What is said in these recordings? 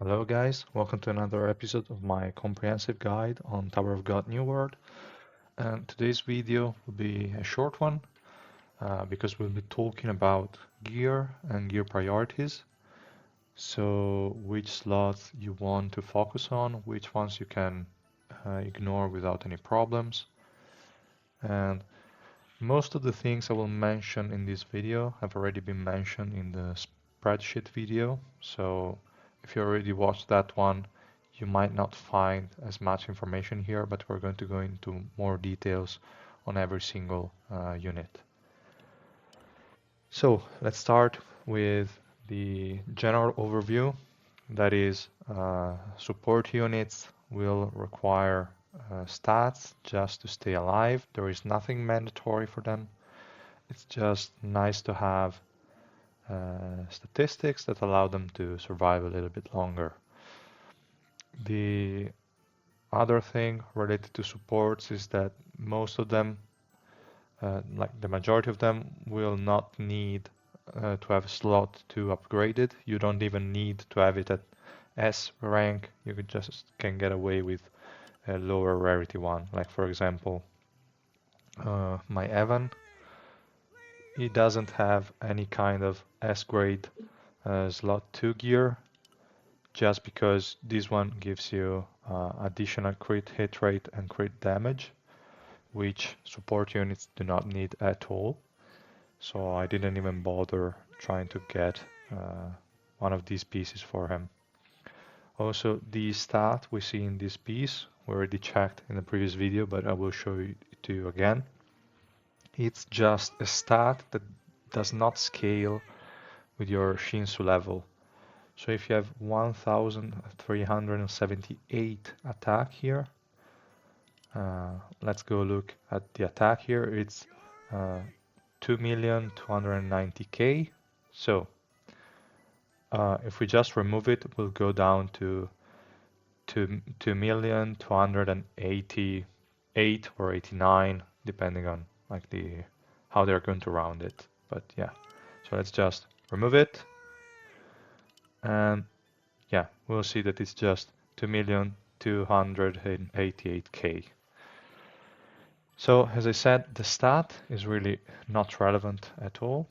Hello guys, welcome to another episode of my comprehensive guide on Tower of God New World. And today's video will be a short one because we'll be talking about gear and gear priorities. So which slots you want to focus on, which ones you can ignore without any problems. And most of the things I will mention in this video have already been mentioned in the spreadsheet video. So if you already watched that one, you might not find as much information here, but we're going to go into more details on every single unit. So let's start with the general overview. That is, support units will require stats just to stay alive. There is nothing mandatory for them. It's just nice to have statistics that allow them to survive a little bit longer. The other thing related to supports is that most of them, like the majority of them, will not need to have a slot to upgrade it. You don't even need to have it at S rank. You can get away with a lower rarity one. Like for example, my Evan, he doesn't have any kind of S grade slot 2 gear, just because this one gives you additional crit hit rate and crit damage, which support units do not need at all. So I didn't even bother trying to get one of these pieces for him. Also, the stat we see in this piece, we already checked in the previous video, but I will show it to you again. It's just a stat that does not scale with your Shinsu level. So if you have 1378 attack here, let's go look at the attack here. It's 2,290,000. So if we just remove it, we'll go down to 2,288 or 89, depending on like how they're going to round it. But yeah, so let's just remove it, and yeah, we'll see that it's just 2,288,000. So as I said, the stat is really not relevant at all.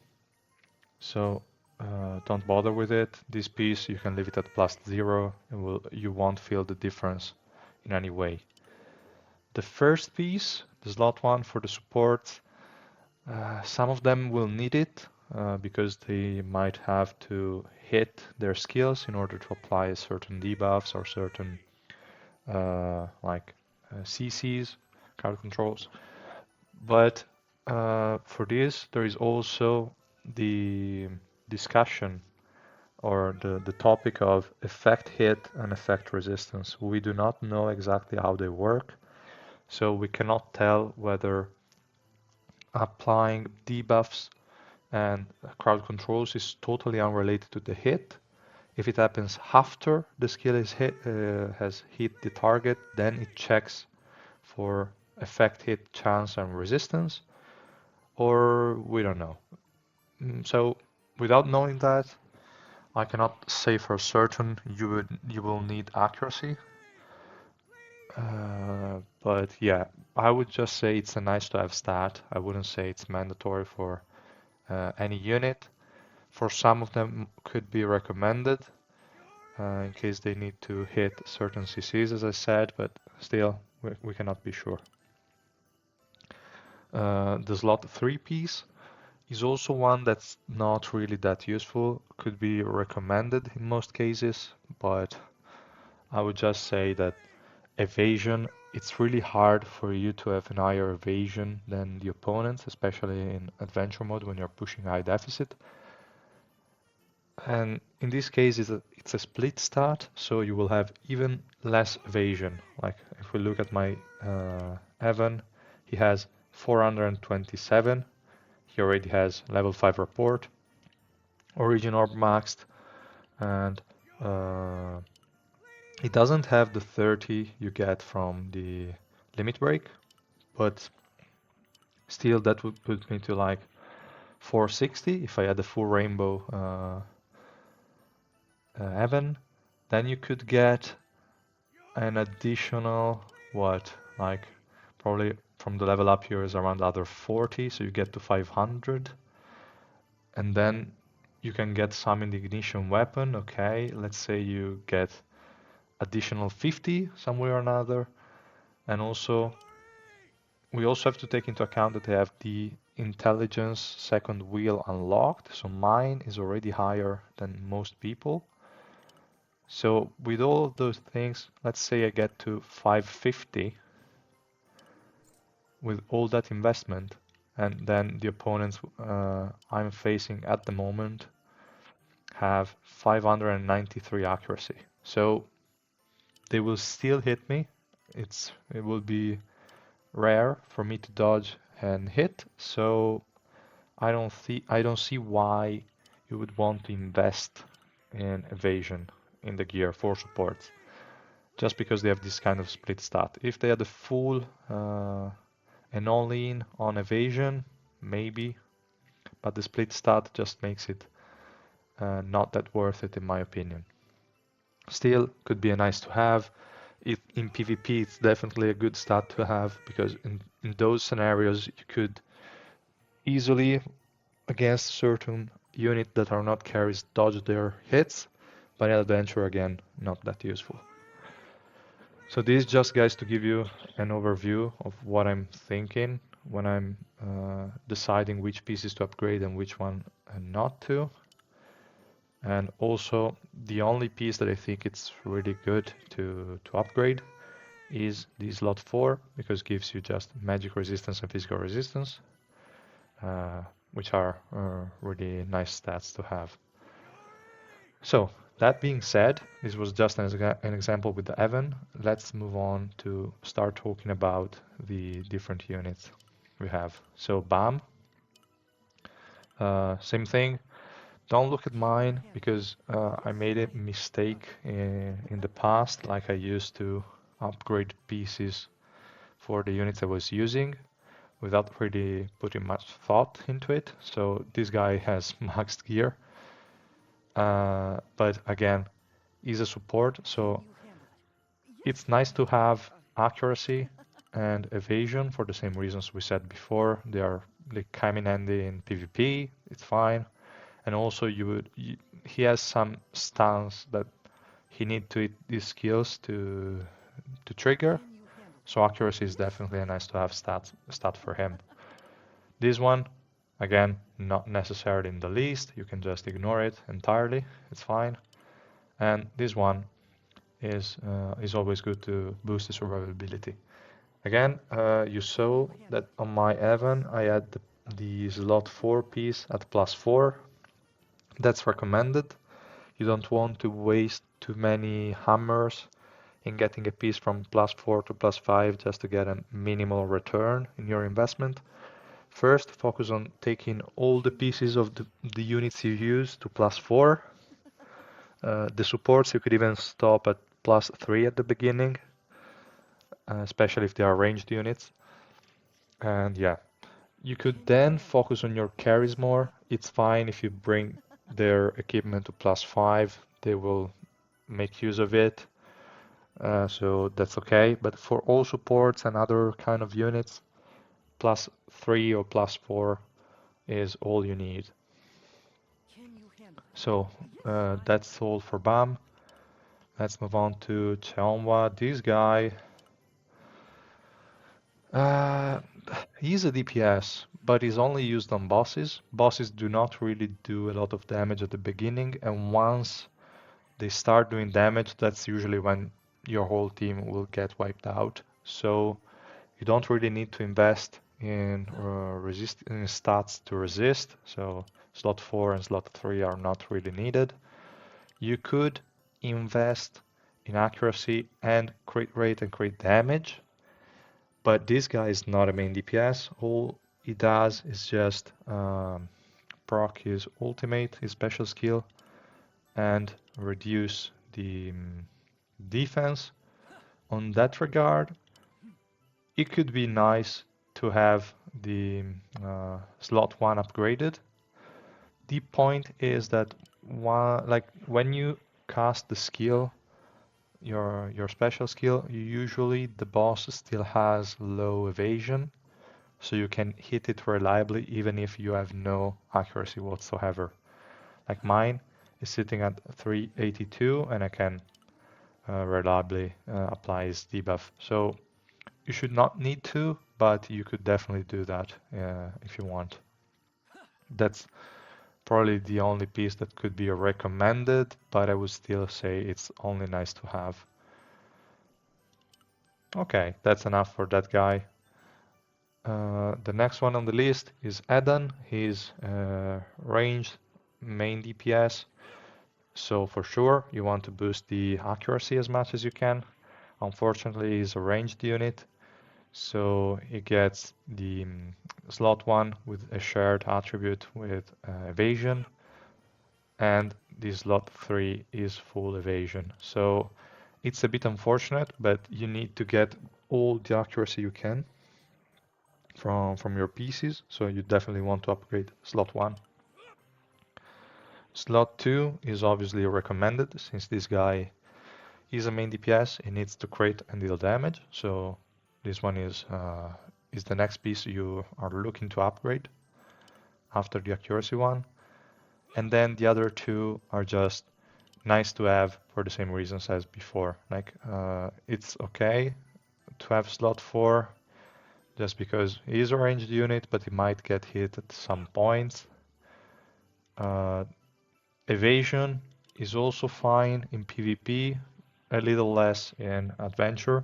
So don't bother with it. This piece, you can leave it at +0. You won't feel the difference in any way. The first piece, the slot one for the support, some of them will need it because they might have to hit their skills in order to apply certain debuffs or certain CCs, crowd controls. But for this, there is also the discussion or the topic of effect hit and effect resistance. We do not know exactly how they work, so we cannot tell whether applying debuffs and crowd controls is totally unrelated to the hit. If it happens after the skill is has hit the target, then it checks for effect hit, chance, and resistance, or we don't know. So without knowing that, I cannot say for certain you will need accuracy. But yeah, I would just say it's a nice to have stat. I wouldn't say it's mandatory for any unit. For some of them could be recommended in case they need to hit certain CCs, as I said, but still we cannot be sure. The slot 3 piece is also one that's not really that useful. Could be recommended in most cases, but I would just say that evasion, it's really hard for you to have an higher evasion than the opponents, especially in adventure mode when you're pushing high deficit. And in this case, it's a split stat, so you will have even less evasion. Like if we look at my Evan, he has 427. He already has level 5 report, origin orb maxed, and he doesn't have the 30 you get from the limit break, but still that would put me to like 460 if I had the full rainbow Evan. Then you could get an additional, what, like probably from the level up here is around other 40, so you get to 500. And then you can get some in the ignition weapon, okay, let's say you get additional 50 somewhere or another. And also, we also have to take into account that they have the intelligence second wheel unlocked, so mine is already higher than most people. So with all of those things, let's say I get to 550 with all that investment, and then the opponents I'm facing at the moment have 593 accuracy. So they will still hit me. It will be rare for me to dodge and hit, so I don't see why you would want to invest in evasion in the gear for supports, just because they have this kind of split stat. If they had a full and all-in on evasion, maybe, but the split stat just makes it not that worth it in my opinion. Still, could be a nice to have. In PvP, it's definitely a good stat to have because in those scenarios you could easily, against certain units that are not carries, dodge their hits, but in adventure again, not that useful. So this is just, guys, to give you an overview of what I'm thinking when I'm deciding which pieces to upgrade and which one not to. And also, the only piece that I think it's really good to upgrade is the slot 4, because it gives you just magic resistance and physical resistance, which are really nice stats to have. So, that being said, this was just an example with the Evan. Let's move on to start talking about the different units we have. So, BAM, same thing. Don't look at mine because I made a mistake in the past, like I used to upgrade pieces for the units I was using without really putting much thought into it. So this guy has maxed gear, but again, he's a support, so it's nice to have accuracy and evasion for the same reasons we said before. They come in handy in PvP, it's fine. And also he has some stuns that he need to eat these skills to trigger. So accuracy is definitely a nice to have stat for him. This one, again, not necessarily in the least. You can just ignore it entirely. It's fine. And this one is always good to boost the survivability. Again, you saw that on my Evan I had the slot 4 piece at +4. That's recommended. You don't want to waste too many hammers in getting a piece from +4 to +5 just to get a minimal return in your investment. First, focus on taking all the pieces of the units you use to +4. The supports you could even stop at +3 at the beginning, especially if they are ranged units. And yeah, you could then focus on your carries more. It's fine if you bring their equipment to +5, they will make use of it. So that's okay. But for all supports and other kind of units, +3 or +4 is all you need. So that's all for BAM. Let's move on to Cheonwa. This guy, uh, he's a DPS, but he's only used on bosses. Bosses do not really do a lot of damage at the beginning, and once they start doing damage, that's usually when your whole team will get wiped out. So you don't really need to invest in in stats to resist. So slot 4 and slot 3 are not really needed. You could invest in accuracy and crit rate and crit damage, but this guy is not a main DPS. All he does is just proc his ultimate, his special skill, and reduce the defense. On that regard, it could be nice to have the slot 1 upgraded. The point is that when you cast the skill, your special skill, usually the boss still has low evasion, so you can hit it reliably even if you have no accuracy whatsoever. Like mine is sitting at 382 and I can reliably apply his debuff. So you should not need to, but you could definitely do that if you want. That's probably the only piece that could be recommended, but I would still say it's only nice to have. Okay, that's enough for that guy. The next one on the list is Eden. He's ranged main DPS, so for sure you want to boost the accuracy as much as you can. Unfortunately, he's a ranged unit, so he gets the slot 1 with a shared attribute with evasion, and the slot 3 is full evasion. So it's a bit unfortunate, but you need to get all the accuracy you can from your pieces, so you definitely want to upgrade slot 1. Slot 2 is obviously recommended since this guy is a main DPS, he needs to crit and deal damage, so this one is the next piece you are looking to upgrade after the accuracy one. And then the other two are just nice to have for the same reasons as before. Like it's okay to have slot 4 just because he is a ranged unit, but he might get hit at some points. Evasion is also fine in PvP, a little less in adventure.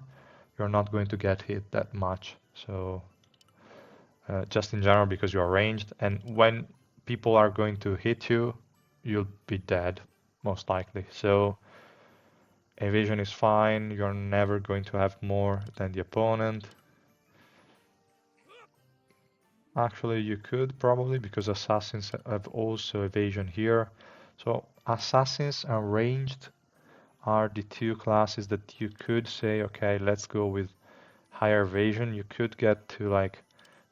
You're not going to get hit that much. So just in general because you are ranged, and when people are going to hit you, you'll be dead most likely. So evasion is fine. You're never going to have more than the opponent. Actually, you could probably because assassins have also evasion here. So assassins and ranged are the two classes that you could say, okay, let's go with higher evasion. You could get to like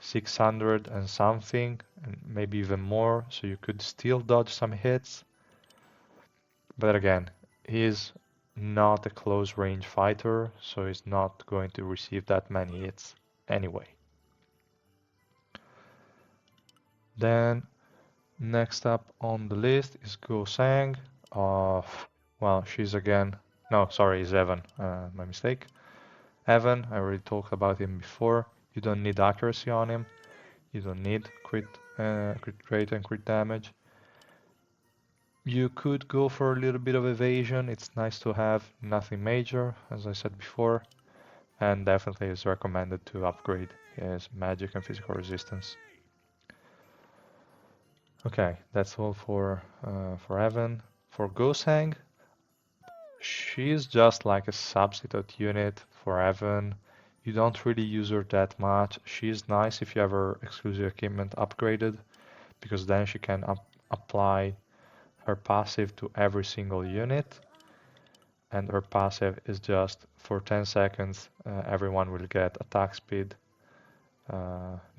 600 and something, and maybe even more, so you could still dodge some hits. But again, he's not a close range fighter, so he's not going to receive that many hits anyway. Then next up on the list is Go Sang. Well, she's again. No, sorry, it's Evan. My mistake. Evan, I already talked about him before. You don't need accuracy on him. You don't need crit rate and crit damage. You could go for a little bit of evasion. It's nice to have, nothing major, as I said before. And definitely is recommended to upgrade his magic and physical resistance. Okay, that's all for Evan. For Gosang, she's just like a substitute unit for Evan. You don't really use her that much. She's nice if you have her exclusive equipment upgraded, because then she can apply her passive to every single unit. And her passive is just for 10 seconds, everyone will get attack speed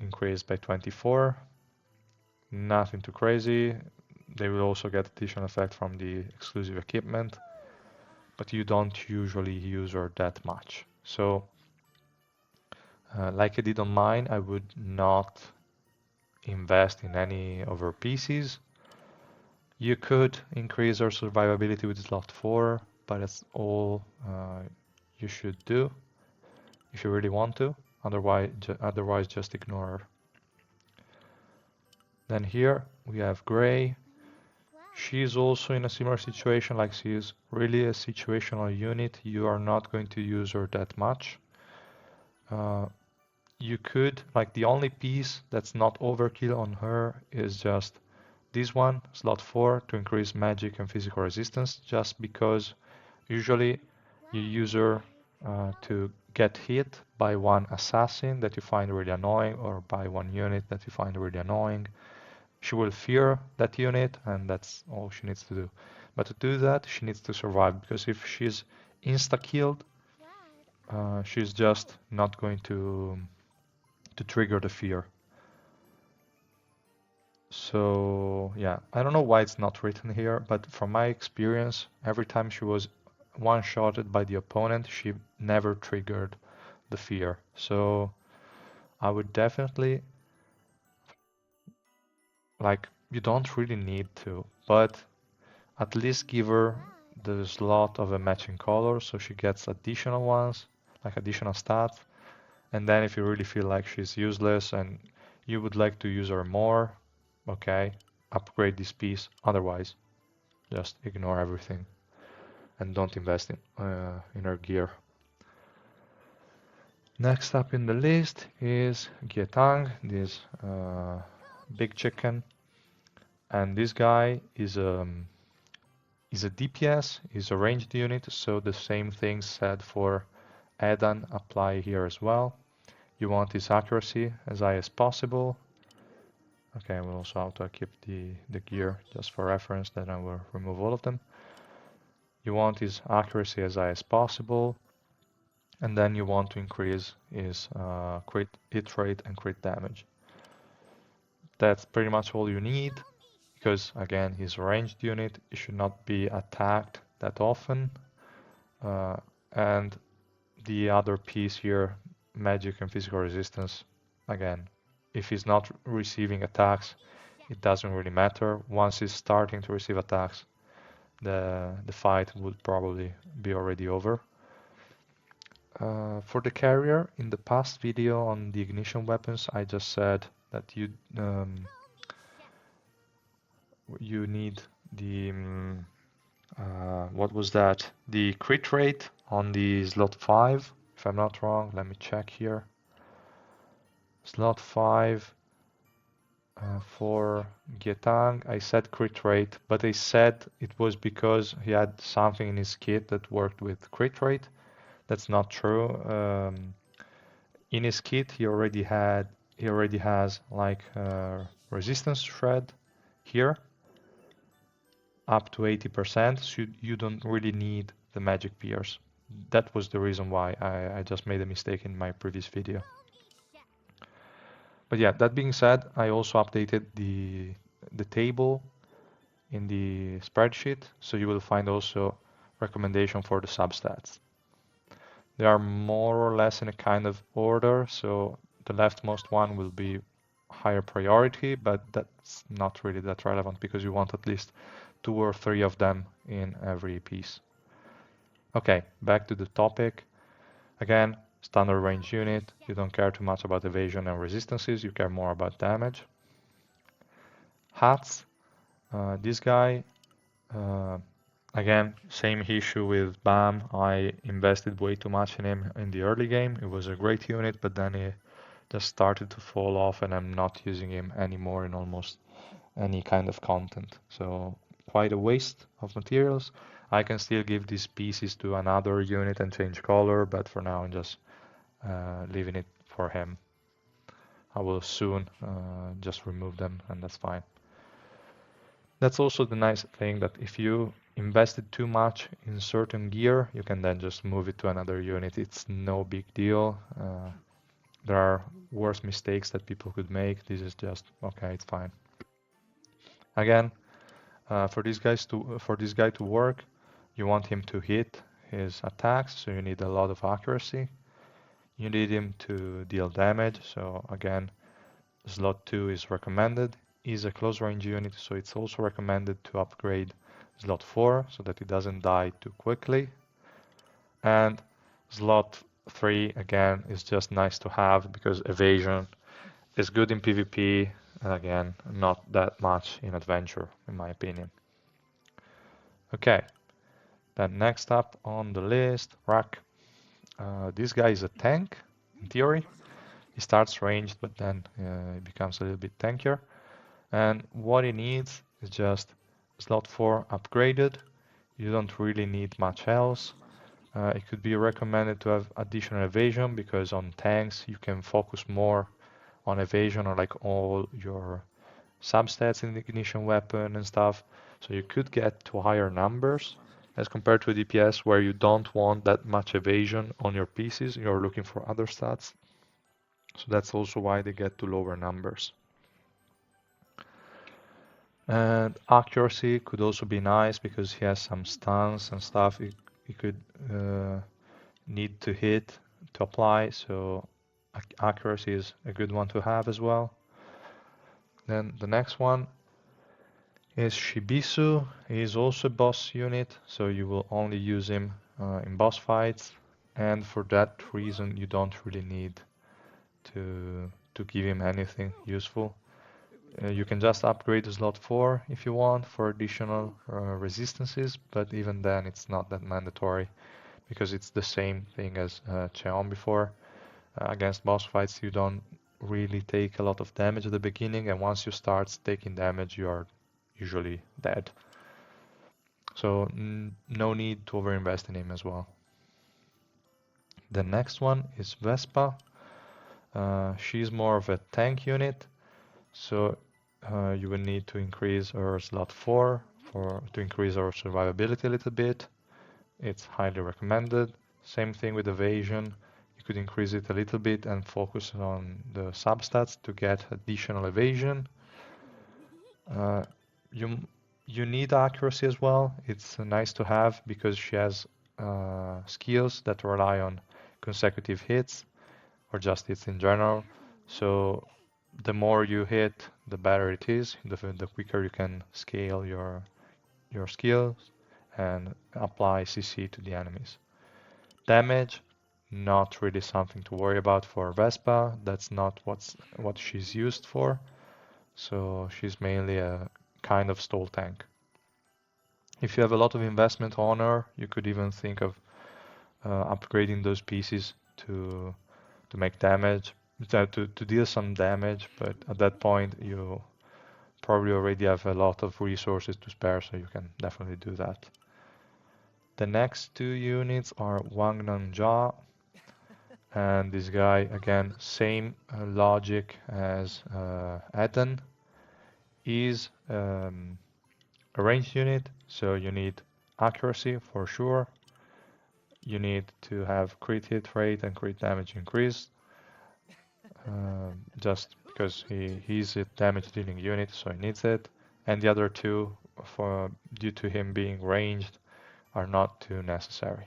increased by 24. Nothing too crazy. They will also get additional effect from the exclusive equipment, but you don't usually use her that much. So, like I did on mine, I would not invest in any of her pieces. You could increase her survivability with slot 4, but that's all you should do if you really want to. Otherwise just ignore her. Then here we have Gray. She's also in a similar situation, like she is really a situational unit. You are not going to use her that much. You could, like the only piece that's not overkill on her is just this one, slot 4, to increase magic and physical resistance, just because usually you use her to get hit by one assassin that you find really annoying, or by one unit that you find really annoying. She will fear that unit, and that's all she needs to do. But to do that, she needs to survive, because if she's insta-killed, she's just not going to trigger the fear. So yeah, I don't know why it's not written here, but from my experience, every time she was one-shotted by the opponent, she never triggered the fear. So I would definitely, like, you don't really need to, but at least give her the slot of a matching color so she gets additional ones, like additional stats. And then if you really feel like she's useless and you would like to use her more, okay, upgrade this piece. Otherwise, just ignore everything and don't invest in her gear. Next up in the list is Gietang, this big chicken. And this guy is a DPS, is a ranged unit, so the same things said for Edan apply here as well. You want his accuracy as high as possible. Okay, we'll also auto-equip the gear just for reference, then I will remove all of them. You want his accuracy as high as possible, and then you want to increase his crit hit rate and crit damage. That's pretty much all you need, because again, he's a ranged unit, he should not be attacked that often. And the other piece here, magic and physical resistance, again, if he's not receiving attacks, it doesn't really matter. Once he's starting to receive attacks, the fight would probably be already over. For the carrier, in the past video on the ignition weapons, I just said that you need the what was that? The crit rate on the slot 5, if I'm not wrong. Let me check here. Slot 5 for Gietang, I said crit rate, but I said it was because he had something in his kit that worked with crit rate. That's not true. In his kit, he already has like resistance shred here up to 80%, so you don't really need the magic pierce. That was the reason why I just made a mistake in my previous video. But yeah, that being said, I also updated the table in the spreadsheet, so you will find also recommendation for the substats. They are more or less in a kind of order, so the leftmost one will be higher priority, but that's not really that relevant because you want at least 2 or 3 of them in every piece. Okay, back to the topic. Again, standard range unit, you don't care too much about evasion and resistances, you care more about damage. Hats, this guy, again, same issue with BAM. I invested way too much in him in the early game. It was a great unit, but then he just started to fall off and I'm not using him anymore in almost any kind of content. So quite a waste of materials. I can still give these pieces to another unit and change color, but for now I'm just leaving it for him. I will soon just remove them and that's fine. That's also the nice thing that if you invested too much in certain gear, you can then just move it to another unit. It's no big deal. There are worse mistakes that people could make. This is just, okay, it's fine. Again, for this guy to work, you want him to hit his attacks, so you need a lot of accuracy. You need him to deal damage, so again, slot 2 is recommended. He's a close range unit, so it's also recommended to upgrade slot 4 so that he doesn't die too quickly. And slot 3 again is just nice to have because evasion is good in PvP and again not that much in adventure in my opinion. Okay, then next up on the list, Rak. This guy is a tank in theory. He starts ranged but then he becomes a little bit tankier. And what he needs is just slot 4 upgraded. You don't really need much else. It could be recommended to have additional evasion because on tanks you can focus more on evasion or like all your substats in the ignition weapon and stuff. So you could get to higher numbers as compared to a DPS where you don't want that much evasion on your pieces. You're looking for other stats. So that's also why they get to lower numbers. And accuracy could also be nice because he has some stuns and stuff. It he could need to hit to apply, so accuracy is a good one to have as well. Then the next one is Shibisu. He is also a boss unit, so you will only use him in boss fights, and for that reason you don't really need to give him anything useful. You can just upgrade to slot 4 if you want for additional resistances, but even then it's not that mandatory because it's the same thing as Cheon before. Against boss fights you don't really take a lot of damage at the beginning, and once you start taking damage you are usually dead. So no need to overinvest in him as well. The next one is Vespa. She's more of a tank unit, so you will need to increase her slot 4 to increase her survivability a little bit. It's highly recommended. Same thing with evasion. You could increase it a little bit and focus on the substats to get additional evasion. You you need accuracy as well. It's nice to have because she has skills that rely on consecutive hits or just hits in general. So the more you hit, the better it is. The quicker you can scale your skills and apply CC to the enemies. Damage, not really something to worry about for Vespa. That's not what she's used for. So she's mainly a kind of stall tank. If you have a lot of investment on her, you could even think of upgrading those pieces to make damage, to deal some damage, but at that point you probably already have a lot of resources to spare, so you can definitely do that. The next two units are Wangnam-ja, and this guy, again, same logic as Eden, is a ranged unit, so you need accuracy for sure. You need to have crit hit rate and crit damage increased, just because he's a damage dealing unit, so he needs it. And the other two, due to him being ranged, are not too necessary.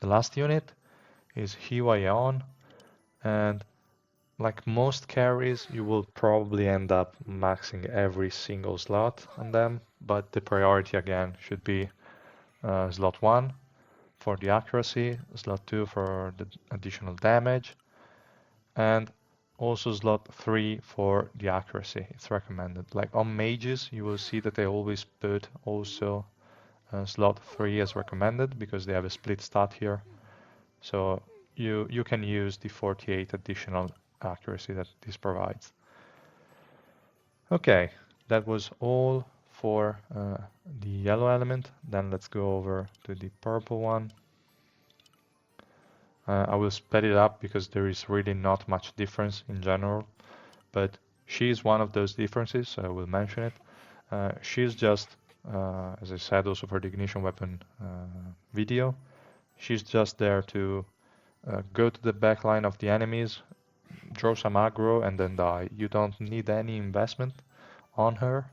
The last unit is Hiwayeon, and like most carries, you will probably end up maxing every single slot on them, but the priority again should be slot 1 for the accuracy, slot 2 for the additional damage, and also slot 3 for the accuracy. It's recommended. Like on mages, you will see that they always put also slot 3 as recommended because they have a split stat here. So you can use the 48 additional accuracy that this provides. Okay, that was all for the yellow element. Then let's go over to the purple one. I will sped it up because there is really not much difference in general, but she is one of those differences, so I will mention it. She's just, as I said also for the ignition weapon video, she's just there to go to the back line of the enemies, draw some aggro, and then die. You don't need any investment on her.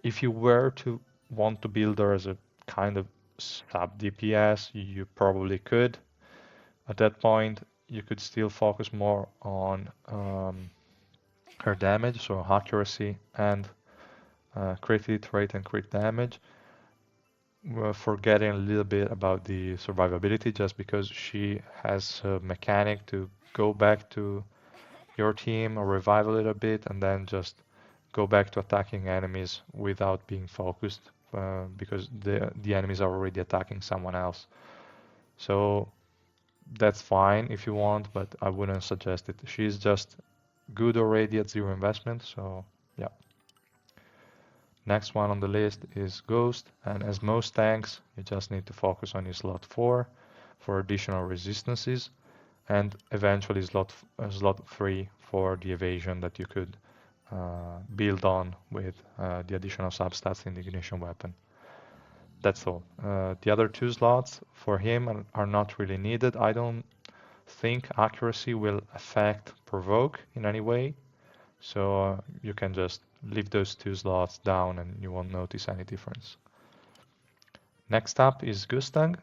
If you were to want to build her as a kind of sub DPS, you probably could. At that point, you could still focus more on her damage, so accuracy and crit hit rate and crit damage. We're forgetting a little bit about the survivability just because she has a mechanic to go back to your team or revive a little bit and then just go back to attacking enemies without being focused because the enemies are already attacking someone else. So that's fine if you want, but I wouldn't suggest it. She's just good already at 0 investment, so yeah. Next one on the list is Ghost, and as most tanks, you just need to focus on your slot 4 for additional resistances, and eventually slot 3 for the evasion that you could build on with the additional substats in the ignition weapon. That's all. The other 2 slots for him are not really needed. I don't think accuracy will affect provoke in any way, so you can just leave those 2 slots down and you won't notice any difference. Next up is Gustang.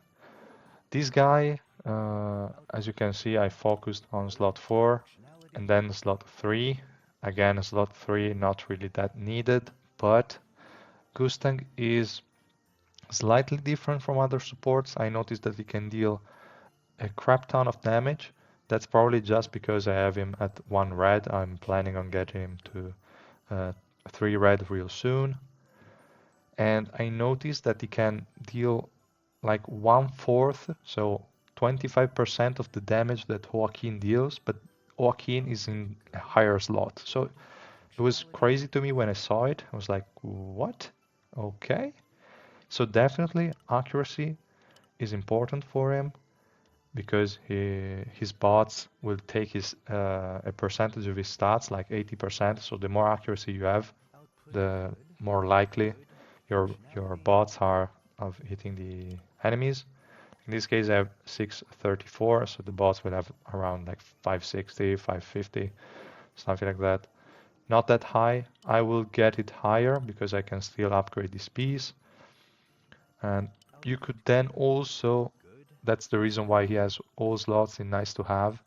This guy, as you can see, I focused on slot 4 and then slot 3. Again, slot 3 not really that needed, but Gustang is slightly different from other supports. I noticed that he can deal a crap ton of damage. That's probably just because I have him at 1 red. I'm planning on getting him to 3 red real soon. And I noticed that he can deal like 1/4, so 25% of the damage that Joaquin deals, but Joaquin is in a higher slot. So it was crazy to me when I saw it. I was like, what? Okay. So definitely accuracy is important for him because his bots will take a percentage of his stats, like 80%. So the more accuracy you have, the more likely your bots are of hitting the enemies. In this case, I have 634, so the bots will have around like 560, 550, something like that. Not that high. I will get it higher because I can still upgrade this piece. And you could then also, that's the reason why he has all slots in nice to have.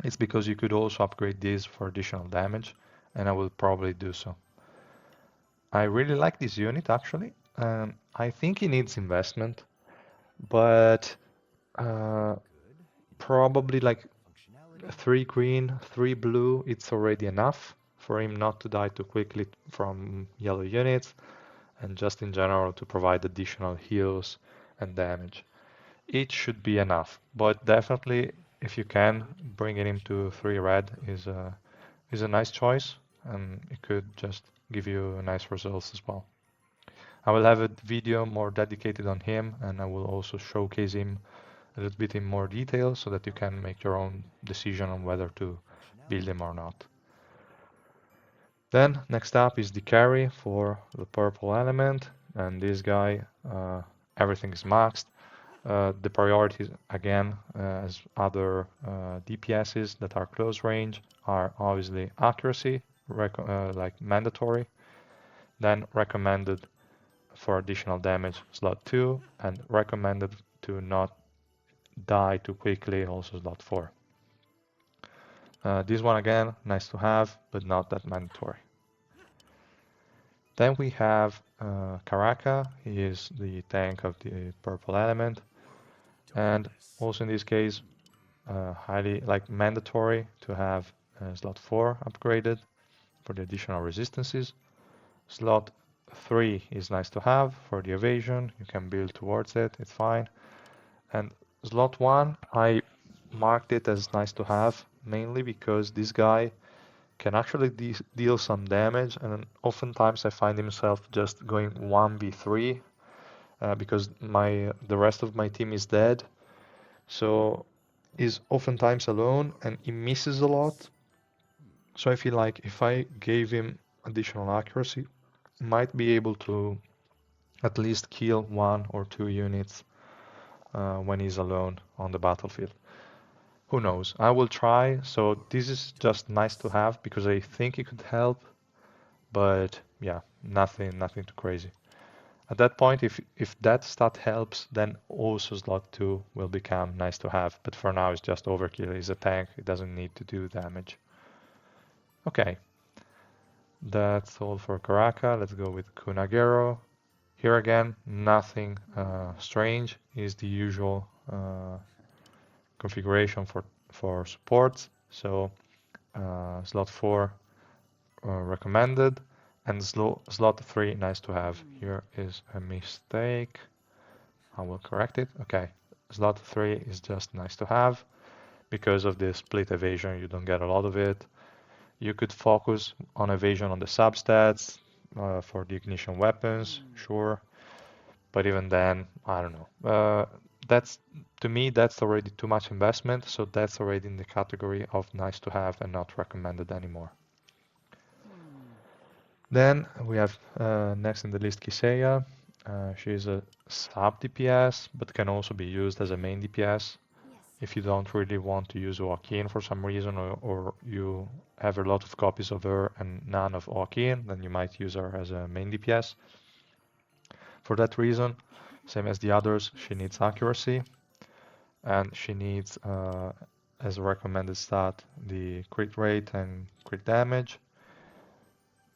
It's because you could also upgrade this for additional damage, and I will probably do so. I really like this unit actually. I think he needs investment, but uh, probably like 3 green, 3 blue, it's already enough for him not to die too quickly from yellow units, and just in general to provide additional heals and damage. It should be enough, but definitely if you can, bringing him to 3 red is a nice choice, and it could just give you nice results as well. I will have a video more dedicated on him, and I will also showcase him a little bit in more detail so that you can make your own decision on whether to build him or not. Then next up is the carry for the purple element, and this guy, everything is maxed. The priorities, again, as other DPSs that are close range, are obviously accuracy, like mandatory, then recommended for additional damage slot 2, and recommended to not die too quickly, also slot 4. This one again, nice to have, but not that mandatory. Then we have Karaka. He is the tank of the purple element, and also in this case, highly like mandatory to have slot 4 upgraded for the additional resistances. Slot 3 is nice to have for the evasion. You can build towards it, it's fine. And slot 1, I marked it as nice to have, mainly because this guy can actually deal some damage, and oftentimes I find himself just going 1v3 because the rest of my team is dead. So he's oftentimes alone and he misses a lot. So I feel like if I gave him additional accuracy, might be able to at least kill 1 or 2 units when he's alone on the battlefield. Who knows? I will try. So this is just nice to have because I think it could help, but yeah, nothing too crazy. At that point, if that stat helps, then also slot 2 will become nice to have. But for now, it's just overkill. He's a tank. It doesn't need to do damage. Okay, that's all for Karaka. Let's go with Kunagero. Here again, nothing strange. Is the usual configuration for supports. So slot 4 recommended, and slot 3 nice to have. Here is a mistake. I will correct it. Okay, slot 3 is just nice to have. Because of the split evasion, you don't get a lot of it. You could focus on evasion on the substats for the ignition weapons, sure. But even then, I don't know. That's to me, that's already too much investment, so that's already in the category of nice to have and not recommended anymore. Then we have next in the list Kiseya. She's a sub DPS, but can also be used as a main DPS. If you don't really want to use Joaquin for some reason, or you have a lot of copies of her and none of Joaquin, then you might use her as a main DPS. For that reason, Same as the others, she needs accuracy, and she needs, as a recommended stat, the crit rate and crit damage.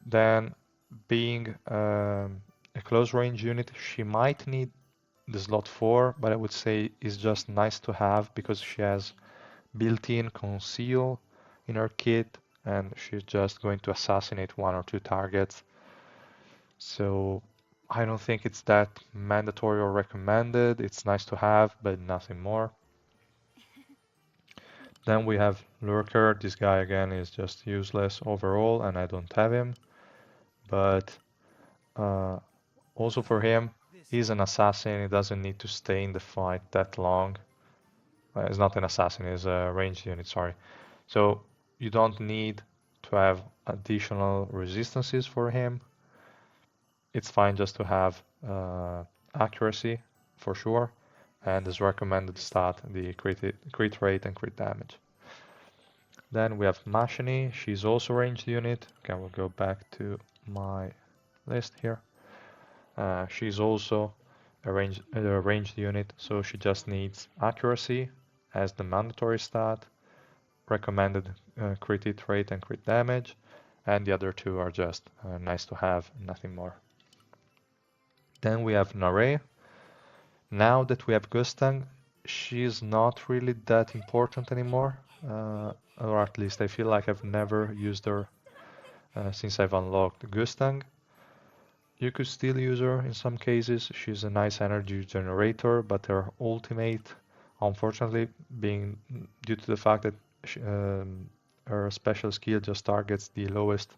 Then, being a close range unit, she might need the slot 4, but I would say is just nice to have because she has built-in conceal in her kit and she's just going to assassinate 1 or 2 targets. So I don't think it's that mandatory or recommended. It's nice to have, but nothing more. Then we have Lurker. This guy again is just useless overall and I don't have him. But uh, also for him, he's an assassin. He doesn't need to stay in the fight that long. It's not an assassin, it's a ranged unit, sorry. So you don't need to have additional resistances for him. It's fine just to have accuracy for sure, and as recommended stat, the crit rate and crit damage. Then we have Machini, she's also a ranged unit. Okay, we'll go back to my list here. She's also a ranged unit, so she just needs accuracy as the mandatory stat, recommended crit hit rate and crit damage, and the other two are just nice to have, nothing more. Then we have Nare. Now that we have Gustang, she's not really that important anymore, or at least I feel like I've never used her since I've unlocked Gustang. You could still use her in some cases. She's a nice energy generator, but her ultimate, unfortunately, being due to the fact that her special skill just targets the lowest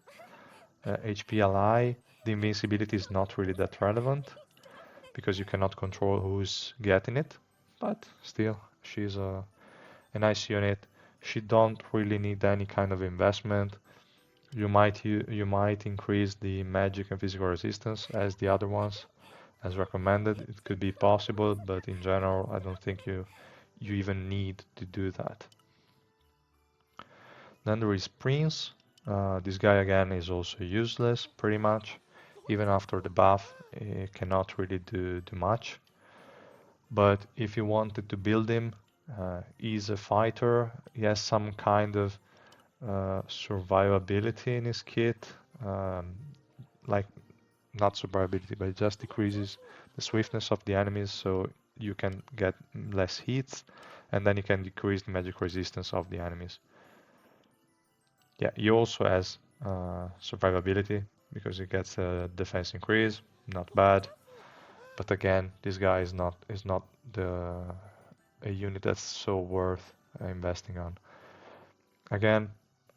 HP ally, the invincibility is not really that relevant because you cannot control who's getting it. But still, she's a nice unit. She don't really need any kind of investment. You might increase the magic and physical resistance as the other ones, as recommended. It could be possible, but in general, I don't think you even need to do that. Then there is Prince. This guy again is also useless, pretty much. Even after the buff, he cannot really do much. But if you wanted to build him, he's a fighter. He has some kind of survivability in his kit. Like, not survivability, but it just decreases the swiftness of the enemies so you can get less hits, and then you can decrease the magic resistance of the enemies. Yeah, he also has survivability because he gets a defense increase, not bad. But again, this guy is not a unit that's so worth investing on. Again,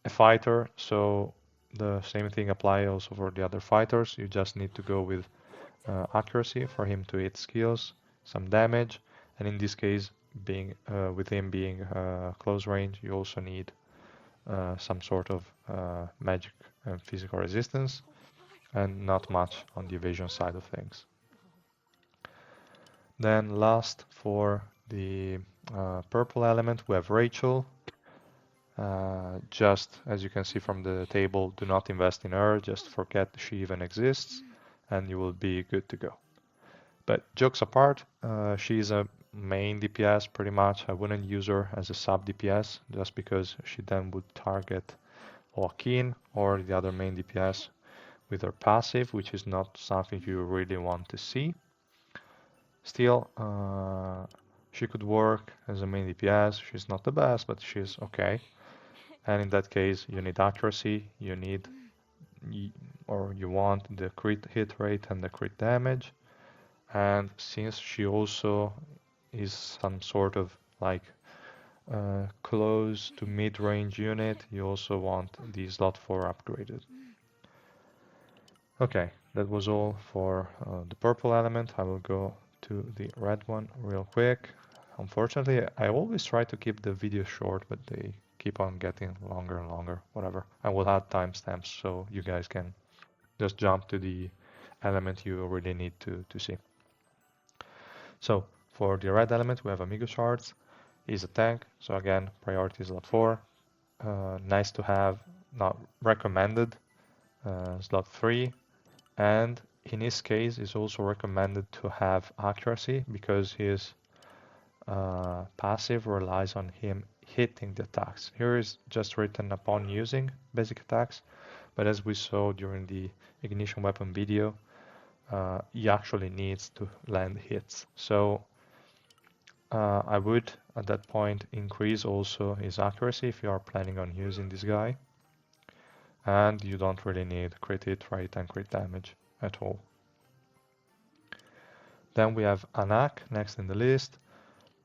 a fighter, so the same thing applies also for the other fighters. You just need to go with accuracy for him to hit skills, some damage, and in this case, being with him being close range, you also need some sort of magic and physical resistance, and not much on the evasion side of things. Then last for the purple element, we have Rachel. Just as you can see from the table, do not invest in her, just forget she even exists, and you will be good to go. But jokes apart, she's a main DPS pretty much. I wouldn't use her as a sub DPS just because she then would target Joaquin or the other main DPS with her passive, which is not something you really want to see. Still, she could work as a main DPS. She's not the best, but she's okay. And in that case, you need accuracy, you need or you want the crit hit rate and the crit damage. And since she also is some sort of like close to mid-range unit, you also want the slot 4 upgraded. Okay, that was all for the purple element. I will go to the red one real quick. Unfortunately, I always try to keep the video short, but they keep on getting longer and longer, whatever. I will add timestamps so you guys can just jump to the element you really need to see. So for the red element, we have Amigo Shards. He's a tank, so again, priority slot 4. Nice to have, not recommended, slot 3. And In his case, it's also recommended to have accuracy because his passive relies on him hitting the attacks. Here is just written upon using basic attacks, but as we saw during the ignition weapon video, he actually needs to land hits. So I would at that point increase also his accuracy if you are planning on using this guy, and you don't really need crit hit rate and crit damage at all. Then we have Anak next in the list.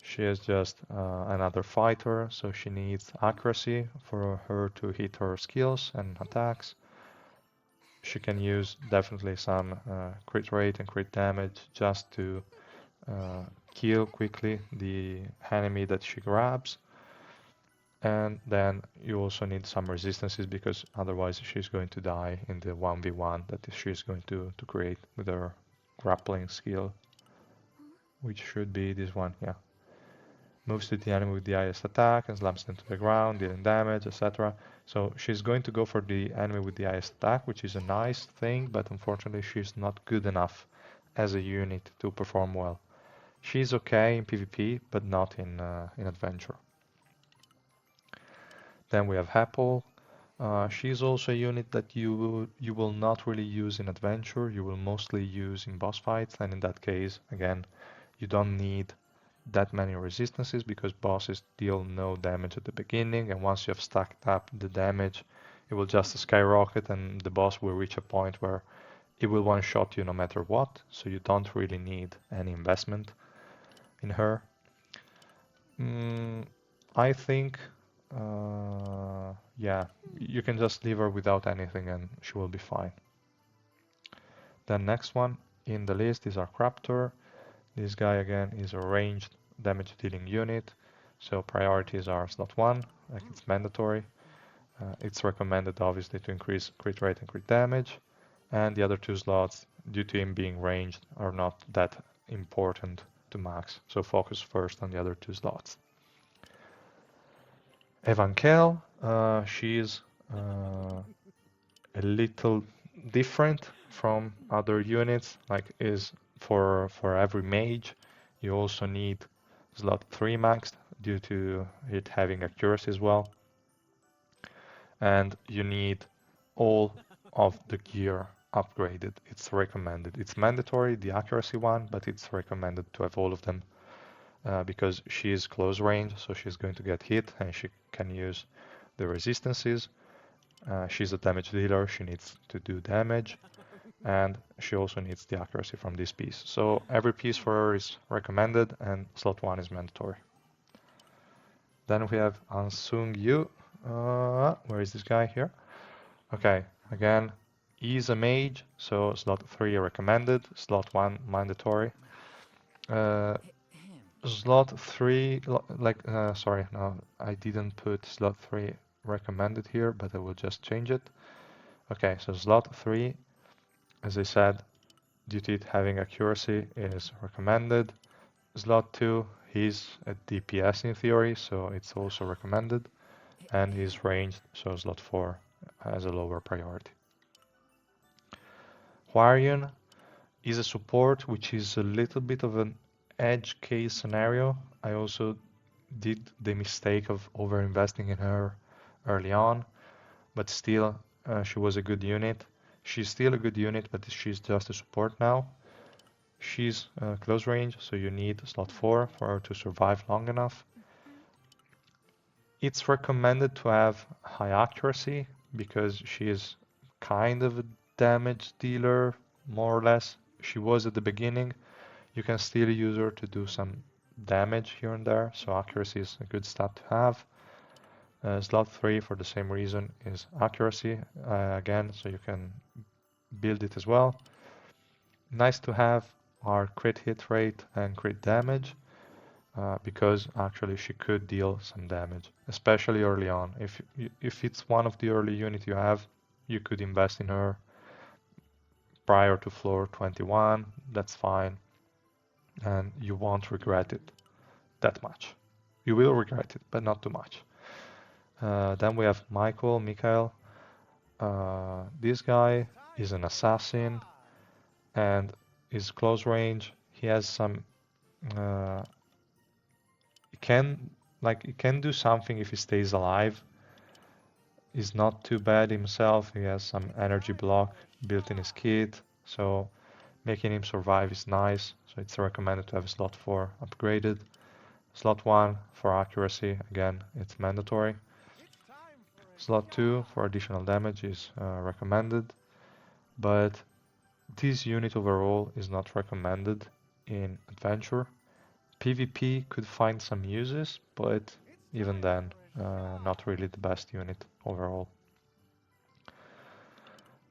She is just another fighter, so she needs accuracy for her to hit her skills and attacks. She can use definitely some crit rate and crit damage just to kill quickly the enemy that she grabs. And then you also need some resistances because otherwise she's going to die in the 1v1 that she's going to create with her grappling skill, which should be this one, yeah. Moves to the enemy with the highest attack and slams them to the ground, dealing damage, etc. So she's going to go for the enemy with the highest attack, which is a nice thing, but unfortunately she's not good enough as a unit to perform well. She's okay in PvP, but not in adventure. Then we have Apple. She's also a unit that you will not really use in adventure. You will mostly use in boss fights, and in that case, again, you don't need that many resistances because bosses deal no damage at the beginning, and once you have stacked up the damage, it will just skyrocket, and the boss will reach a point where it will one-shot you no matter what. So you don't really need any investment in her. I think, yeah, you can just leave her without anything and she will be fine. Then next one in the list is our Craptor. This guy again is a ranged damage dealing unit, so priorities are slot 1, like it's mandatory. It's recommended obviously to increase crit rate and crit damage, and the other two slots, due to him being ranged, are not that important to max, so focus first on the other two slots. Evankel, she's a little different from other units, like is for every mage you also need slot 3 maxed due to it having accuracy as well, and you need all of the gear upgraded. It's recommended. It's mandatory, the accuracy one, but it's recommended to have all of them because she is close range, so she's going to get hit and she can use the resistances. She's a damage dealer, she needs to do damage, and she also needs the accuracy from this piece. So every piece for her is recommended and slot 1 is mandatory. Then we have Ansung Yu. Where is this guy here? Okay, again, he's a mage, so slot 3 recommended, slot 1 mandatory. Slot 3, sorry, no, I didn't put slot 3 recommended here, but I will just change it. Okay, so slot 3, as I said, due to it having accuracy, is recommended. Slot 2, he's a DPS in theory, so it's also recommended. And he's ranged, so slot 4 has a lower priority. Huarian is a support, which is a little bit of an edge case scenario. I also did the mistake of over-investing in her early on, but still, she was a good unit. She's still a good unit, but she's just a support now. She's close range, so you need slot 4 for her to survive long enough. It's recommended to have high accuracy because she is kind of a damage dealer, more or less. She was at the beginning. You can still use her to do some damage here and there, so accuracy is a good stat to have. Slot 3 for the same reason is accuracy, again, so you can build it as well. Nice to have are crit hit rate and crit damage, because actually she could deal some damage, especially early on. If it's one of the early units you have, you could invest in her prior to floor 21, that's fine, and you won't regret it that much. You will regret it, but not too much. Then we have Mikhail. This guy is an assassin, and his close range, he has some uh, he can he can do something if he stays alive. He's not too bad himself. He has some energy block built in his kit, so making him survive is nice. So it's recommended to have slot 4 upgraded. Slot 1 for accuracy, again, it's mandatory. Slot 2 for additional damage is recommended, but this unit overall is not recommended in adventure. PvP could find some uses, but even then, not really the best unit overall.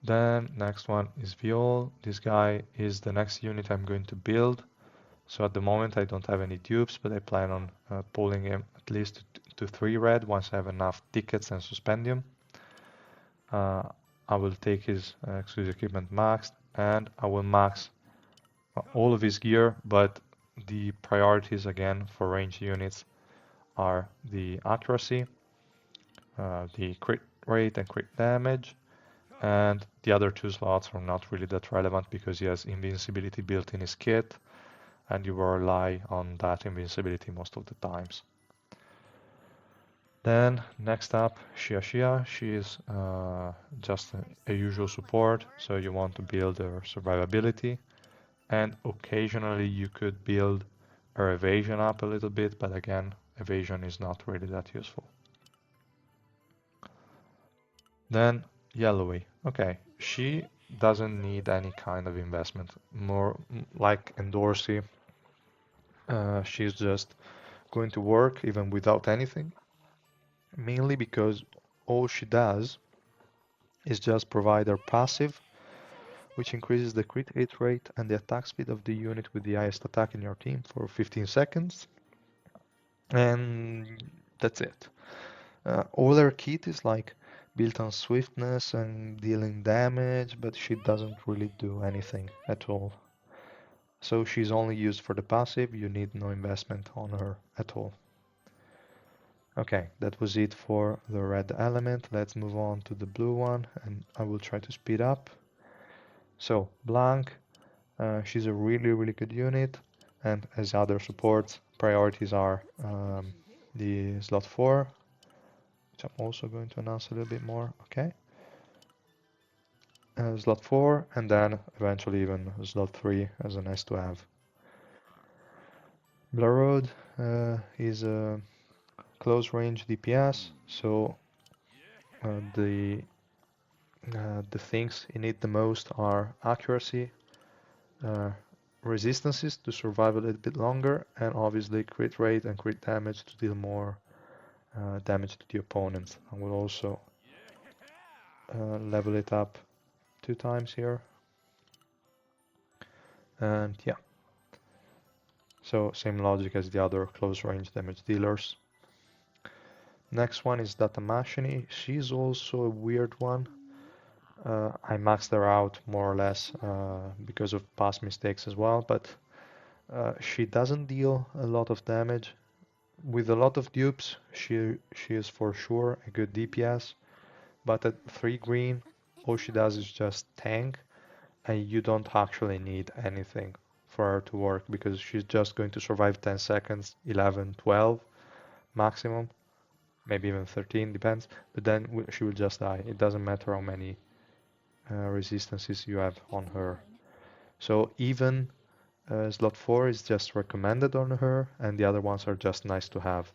Then next one is Viol. This guy is the next unit I'm going to build. So at the moment I don't have any dupes, but I plan on pulling him at least to 3 red once I have enough tickets and suspendium. I will take his exclusive equipment maxed, and I will max all of his gear, but the priorities again for range units are the accuracy, the crit rate and crit damage, and the other 2 slots are not really that relevant because he has invincibility built in his kit, and you will rely on that invincibility most of the times. Then next up, Xia. She is just a usual support, so you want to build her survivability, and occasionally you could build her evasion up a little bit, but again, evasion is not really that useful. Then Yellowy. Okay, she doesn't need any kind of investment. More like Endorsey, she's just going to work even without anything, mainly because all she does is just provide her passive, which increases the crit hit rate and the attack speed of the unit with the highest attack in your team for 15 seconds. And that's it. All her kit is like built on swiftness and dealing damage, but she doesn't really do anything at all. So she's only used for the passive, you need no investment on her at all. Okay, that was it for the red element. Let's move on to the blue one, and I will try to speed up. So, Blanc, she's a really good unit, and as other supports, priorities are the slot 4, which I'm also going to announce a little bit more. Okay, slot 4, and then eventually even slot 3 as a nice to have. Blarod is a close range DPS, so the things you need the most are accuracy, uh, resistances to survive a little bit longer, and obviously crit rate and crit damage to deal more damage to the opponent. I will also level it up 2 times here. And yeah, so same logic as the other close range damage dealers. Next one is Datamashini. She's also a weird one. I maxed her out more or less because of past mistakes as well, but she doesn't deal a lot of damage. With a lot of dupes, she is for sure a good DPS, but at 3 green, all she does is just tank, and you don't actually need anything for her to work because she's just going to survive 10 seconds, 11, 12 maximum, maybe even 13, depends, but then she will just die. It doesn't matter how many resistances you have on her. So even slot 4 is just recommended on her, and the other ones are just nice to have.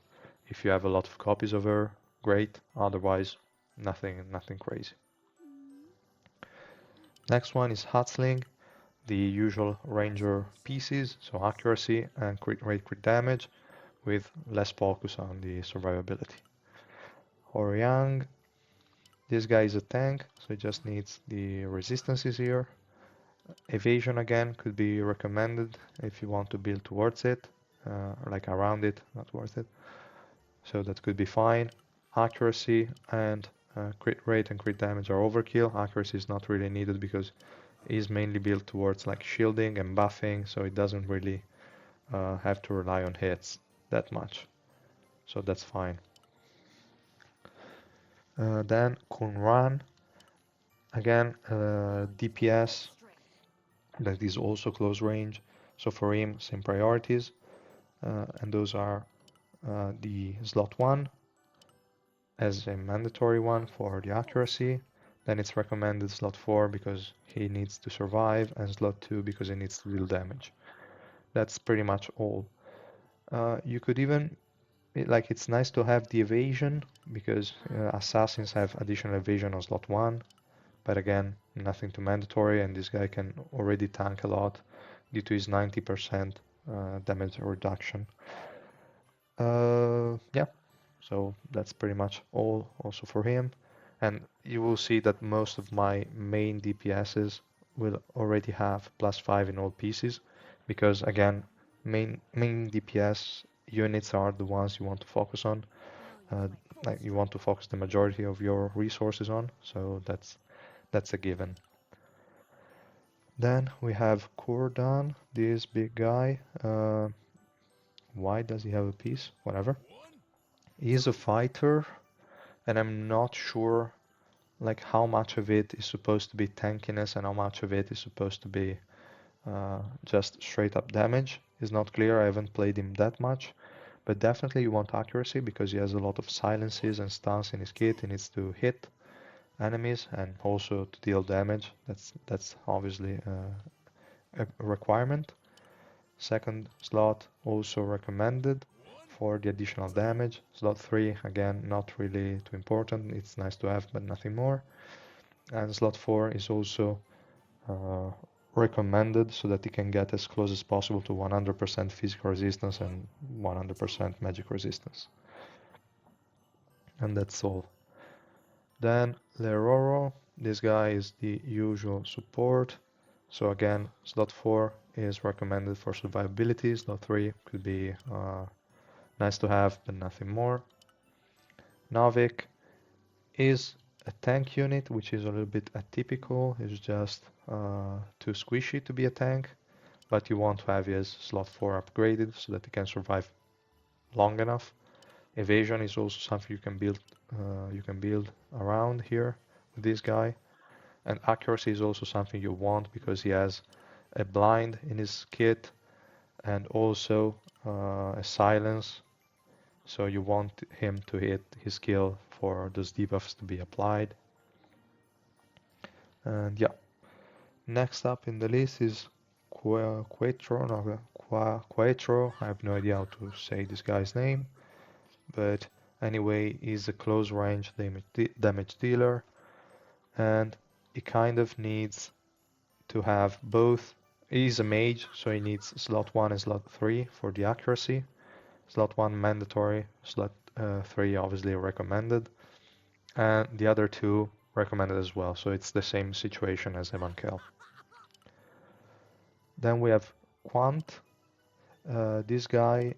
If you have a lot of copies of her, great. Otherwise, nothing crazy. Next one is Hatzling, the usual ranger pieces, so accuracy and crit rate, crit damage, with less focus on the survivability. Horiang, this guy is a tank, so he just needs the resistances here. Evasion again could be recommended if you want to build towards it, like around it, not worth it. So that could be fine. Accuracy and crit rate and crit damage are overkill. Accuracy is not really needed because it is mainly built towards like shielding and buffing, so it doesn't really have to rely on hits that much. So that's fine. Then Kunran, again DPS that is also close range. So for him, same priorities, and those are the slot 1 as a mandatory one for the accuracy. Then it's recommended slot 4 because he needs to survive, and slot 2 because he needs to deal damage. That's pretty much all. You could even, like, it's nice to have the evasion because assassins have additional evasion on slot 1, but again, nothing too mandatory, and this guy can already tank a lot due to his 90% damage reduction. Yeah, so that's pretty much all also for him. And you will see that most of my main DPSs will already have +5 in all pieces, because again, main DPS units are the ones you want to focus on. Like you want to focus the majority of your resources on, so that's a given. Then we have Kurdan, this big guy. Why does he have a piece? Whatever. He's a fighter, and I'm not sure like how much of it is supposed to be tankiness and how much of it is supposed to be just straight up damage. It's not clear, I haven't played him that much, but definitely you want accuracy because he has a lot of silences and stuns in his kit. He needs to hit enemies and also to deal damage. That's obviously a requirement. Second slot also recommended for the additional damage. Slot 3 again not really too important, it's nice to have but nothing more. And slot 4 is also recommended so that you can get as close as possible to 100% physical resistance and 100% magic resistance. And that's all. Then Leroro, this guy is the usual support. So again, slot 4 is recommended for survivability. Slot 3 could be nice to have, but nothing more. Navik is a tank unit, which is a little bit atypical. It's just too squishy to be a tank, but you want to have his slot 4 upgraded so that he can survive long enough. Evasion is also something you can build around here with this guy. And accuracy is also something you want because he has a blind in his kit and also a silence. So you want him to hit his skill for those debuffs to be applied. And yeah, next up in the list is Quattro. No, Quattro. I have no idea how to say this guy's name, but anyway, he's a close range damage dealer, and he kind of needs to have both. He's a mage, so he needs slot 1 and slot 3 for the accuracy. Slot 1 mandatory, slot 3 obviously recommended, and the other two recommended as well, so it's the same situation as Evankel. Then we have Quant. This guy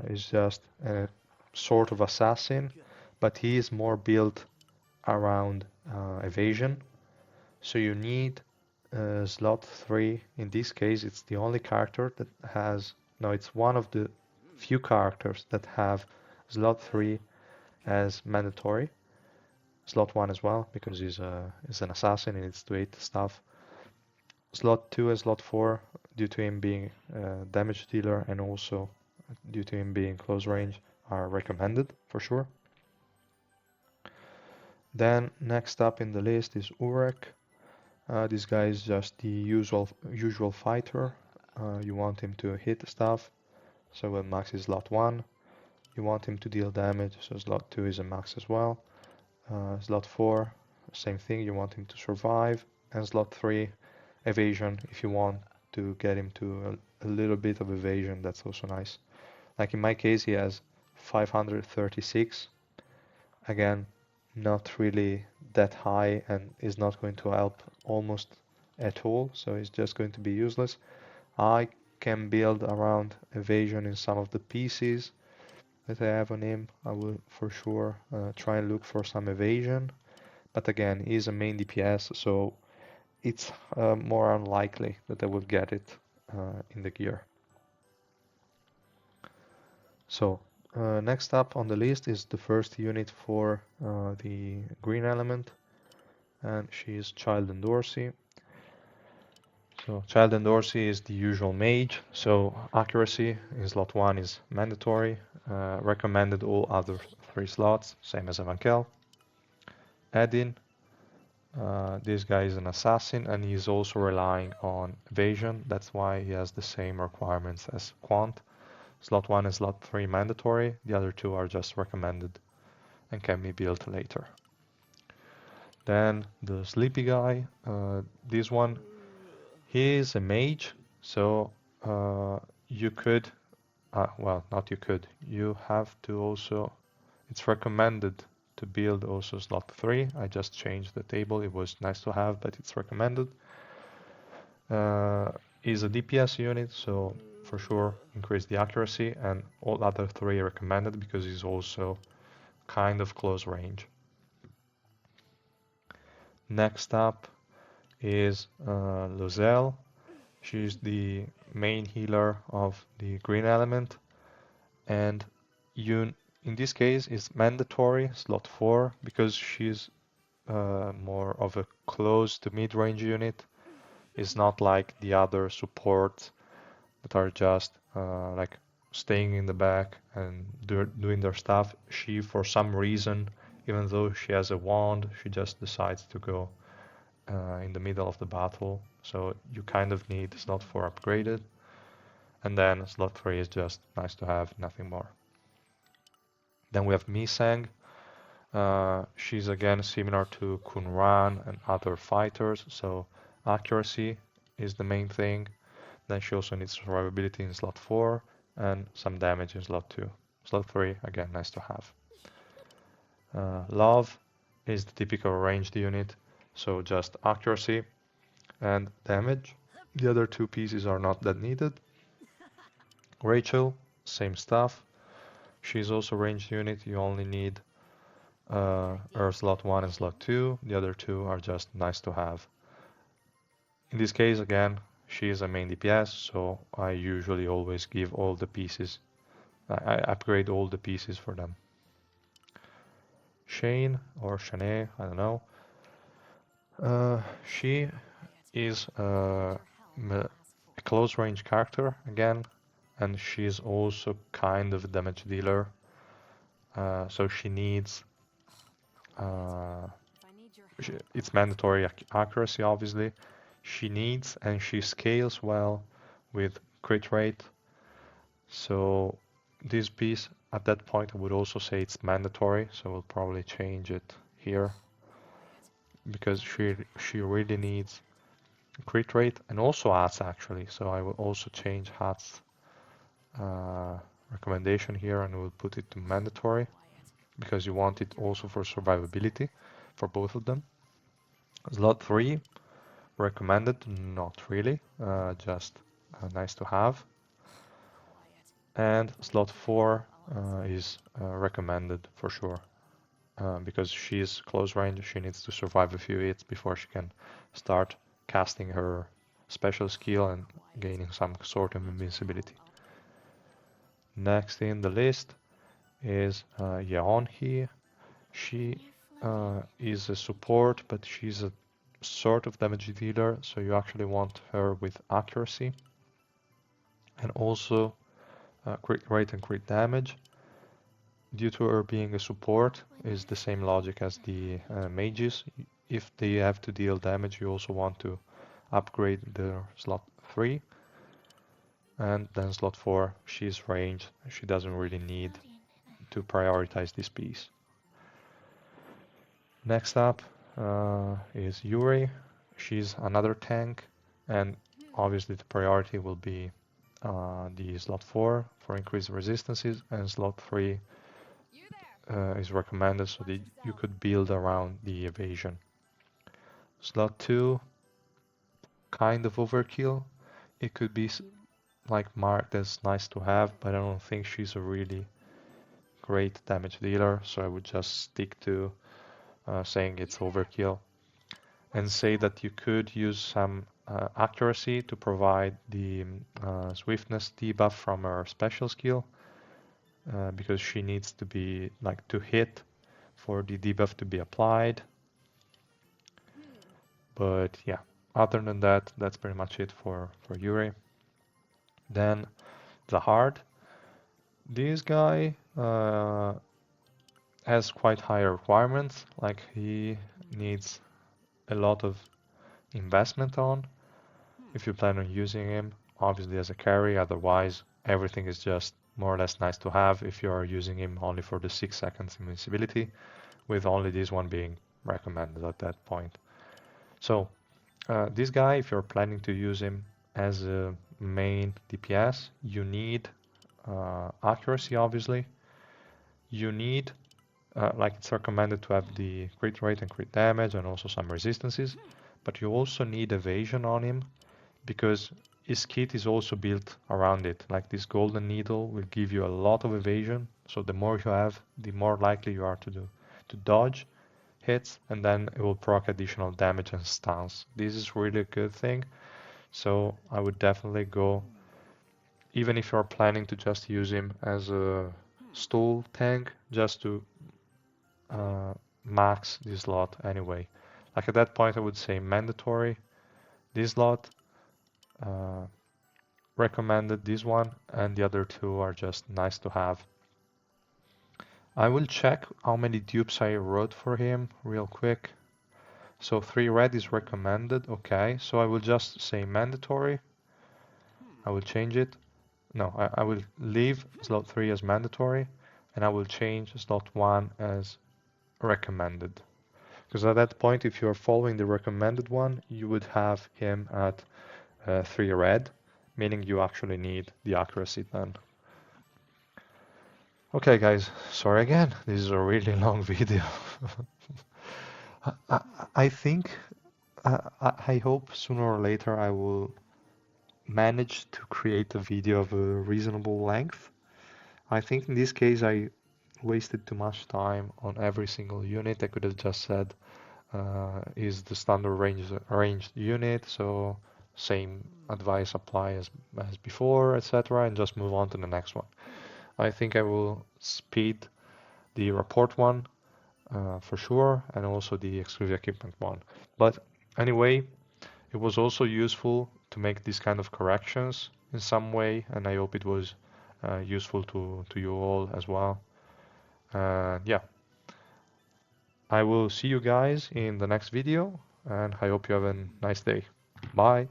is just a sort of assassin, but he is more built around evasion. So you need slot 3. In this case, it's the only character that has, no, it's one of the few characters that have slot 3 as mandatory. Slot 1 as well, because he's an assassin, he needs to hit stuff. Slot 2 and slot 4, due to him being a damage dealer and also due to him being close range, are recommended for sure. Then next up in the list is Urek. This guy is just the usual fighter. You want him to hit stuff, so when max is slot 1. You want him to deal damage, so slot 2 is a max as well. Slot 4, same thing, you want him to survive. And slot 3, evasion, if you want to get him to a little bit of evasion, that's also nice. Like in my case, he has 536. Again, not really that high and is not going to help almost at all, so it's just going to be useless. I can build around evasion in some of the pieces that I have on him. I will for sure try and look for some evasion, but again, he's a main DPS, so it's more unlikely that I will get it in the gear. So next up on the list is the first unit for the green element, and she is Child and Dorsey. So Child and Dorsey is the usual mage, so accuracy in slot 1 is mandatory, recommended all other 3 slots, same as Evankel. Edin, this guy is an assassin and he's also relying on evasion, that's why he has the same requirements as Quant. Slot 1 and slot 3 mandatory, the other 2 are just recommended and can be built later. Then the sleepy guy, this one, he is a mage, so you could, well, not you could, you have to also, it's recommended to build also slot 3. I just changed the table, it was nice to have, but it's recommended. Is a DPS unit, so for sure increase the accuracy, and all other 3 recommended because he's also kind of close range. Next up is Lozelle. She's the main healer of the green element, and you, in this case, is mandatory slot 4 because she's more of a close to mid-range unit. It's not like the other supports that are just like staying in the back and doing their stuff. She, for some reason, even though she has a wand, she just decides to go in the middle of the battle. So you kind of need slot 4 upgraded. And then slot 3 is just nice to have, nothing more. Then we have Misang. She's again similar to Kunran and other fighters, so accuracy is the main thing. Then she also needs survivability in slot 4 and some damage in slot 2. Slot 3, again, nice to have. Love is the typical ranged unit, so just accuracy and damage. The other 2 pieces are not that needed. Rachel, same stuff. She's also ranged unit, you only need her slot 1 and slot 2, the other 2 are just nice to have. In this case, again, she is a main DPS, so I usually always give all the pieces, I upgrade all the pieces for them. Shane, or Shanae, I don't know. She is a close range character, again, and she's also kind of a damage dealer, so she needs it's mandatory accuracy, obviously. She needs and she scales well with crit rate. So this piece, at that point, I would also say it's mandatory. So we'll probably change it here because she really needs crit rate and also Hat's actually. So I will also change Hat's recommendation here and we'll put it to mandatory because you want it also for survivability for both of them. Slot 3 recommended, not really, just nice to have. And slot 4 is recommended for sure because she's close range, she needs to survive a few hits before she can start casting her special skill and gaining some sort of invincibility. Next in the list is Yeonhee. She is a support, but she's a sort of damage dealer, so you actually want her with accuracy and also crit rate and crit damage. Due to her being a support, is the same logic as the mages. If they have to deal damage, you also want to upgrade their slot 3. And then slot 4, she's ranged, she doesn't really need to prioritize this piece. Next up is Yuri. She's another tank, and obviously the priority will be the slot 4 for increased resistances, and slot 3 is recommended so that you could build around the evasion. Slot 2, kind of overkill. It could be like marked as nice to have, but I don't think she's a really great damage dealer, so I would just stick to saying it's overkill and say that you could use some accuracy to provide the swiftness debuff from her special skill because she needs to be like to hit for the debuff to be applied. But yeah, other than that, that's pretty much it for Yuri. Then the hard. This guy has quite high requirements, like he needs a lot of investment on if you plan on using him, obviously as a carry, otherwise everything is just more or less nice to have if you are using him only for the 6 seconds invincibility, with only this one being recommended at that point. So this guy, if you're planning to use him as a main DPS, you need accuracy, obviously. You need, like it's recommended to have the crit rate and crit damage and also some resistances, but you also need evasion on him because his kit is also built around it. Like this golden needle will give you a lot of evasion, so the more you have, the more likely you are to dodge hits, and then it will proc additional damage and stuns. This is really a good thing, so I would definitely go, even if you're planning to just use him as a stall tank, just to max this slot anyway. Like at that point I would say mandatory this slot, uh, recommended this one, and the other two are just nice to have. I will check how many dupes I wrote for him real quick. So 3 red is recommended, okay, so I will just say mandatory. I will change it. No, I will leave slot 3 as mandatory, and I will change slot 1 as recommended. Because at that point, if you are following the recommended one, you would have him at 3 red, meaning you actually need the accuracy then. Okay, guys, sorry again. This is a really long video. I, I think, I hope sooner or later I will manage to create a video of a reasonable length. I think in this case I wasted too much time on every single unit. I could have just said is the standard ranged unit, so same advice apply as before, etc., and just move on to the next one. I think I will speed the report one for sure, and also the exclusive equipment one. But anyway, it was also useful to make these kind of corrections in some way, and I hope it was useful to you all as well. Yeah, I will see you guys in the next video, and I hope you have a nice day. Bye.